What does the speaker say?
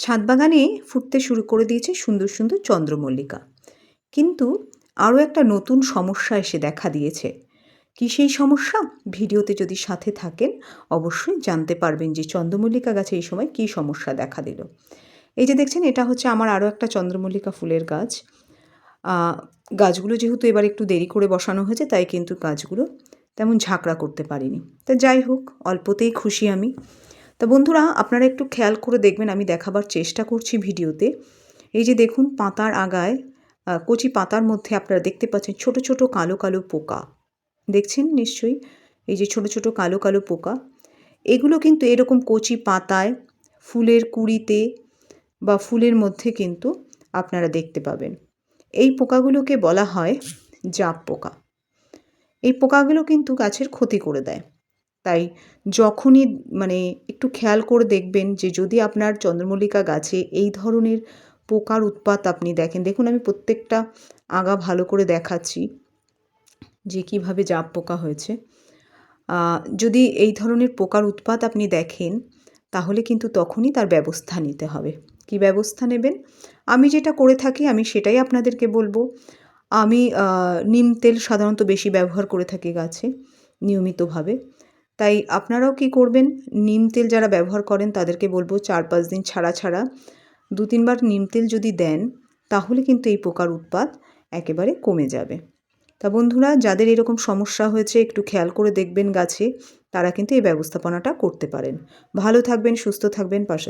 ছাদ বাগানে ফুটতে শুরু করে দিয়েছে সুন্দর সুন্দর চন্দ্রমল্লিকা, কিন্তু আরও একটা নতুন সমস্যা এসে দেখা দিয়েছে। কি সেই সমস্যা? ভিডিওতে যদি সাথে থাকেন অবশ্যই জানতে পারবেন যে চন্দ্রমল্লিকা গাছে এই সময় কী সমস্যা দেখা দিল। এই যে দেখছেন, এটা হচ্ছে আমার আরও একটা চন্দ্রমল্লিকা ফুলের গাছ। গাছগুলো যেহেতু এবার একটু দেরি করে বসানো হয়েছে, তাই কিন্তু গাছগুলো তেমন ঝাঁকড়া করতে পারিনি। তা যাই হোক, অল্পতেই খুশি আমি। তা বন্ধুরা, আপনারা একটু খেয়াল করে দেখবেন, আমি দেখাবার চেষ্টা করছি ভিডিওতে। এই যে দেখুন, পাতার আগায় কচি পাতার মধ্যে আপনারা দেখতে পাচ্ছেন ছোট ছোট কালো কালো পোকা। দেখছেন নিশ্চয়ই, এই যে ছোট ছোট কালো কালো পোকা, এগুলো কিন্তু এরকম কচি পাতায়, ফুলের কুঁড়িতে বা ফুলের মধ্যে কিন্তু আপনারা দেখতে পাবেন। এই পোকাগুলোকে বলা হয় জাপ পোকা। এই পোকাগুলো কিন্তু গাছের ক্ষতি করে দেয়। তাই যখনই একটু খেয়াল করে দেখবেন যে যদি আপনার চন্দ্রমল্লিকা গাছে এই ধরনের পোকার উৎপাত আপনি দেখেন, দেখুন আমি প্রত্যেকটা আগা ভালো করে দেখাচ্ছি যে কীভাবে জাপ পোকা হয়েছে। যদি এই ধরনের পোকার উৎপাত আপনি দেখেন, তাহলে কিন্তু তখনই তার ব্যবস্থা নিতে হবে। কি ব্যবস্থা নেবেন? আমি যেটা করে থাকি আমি সেটাই আপনাদেরকে বলবো। আমি নিম তেল সাধারণত বেশি ব্যবহার করে থাকি গাছে নিয়মিতভাবে। তাই আপনারাও কি করবেন, নিম তেল যারা ব্যবহার করেন তাদেরকে বলবো 4-5 দিন ছাড়া ছাড়া 2-3 বার নিম তেল যদি দেন, তাহলে কিন্তু এই পোকার উৎপাত একেবারে কমে যাবে। তা বন্ধুরা, যাদের এরকম সমস্যা হয়েছে একটু খেয়াল করে দেখবেন গাছে, তারা কিন্তু এই ব্যবস্থাপনাটা করতে পারেন। ভালো থাকবেন, সুস্থ থাকবেন, পাশে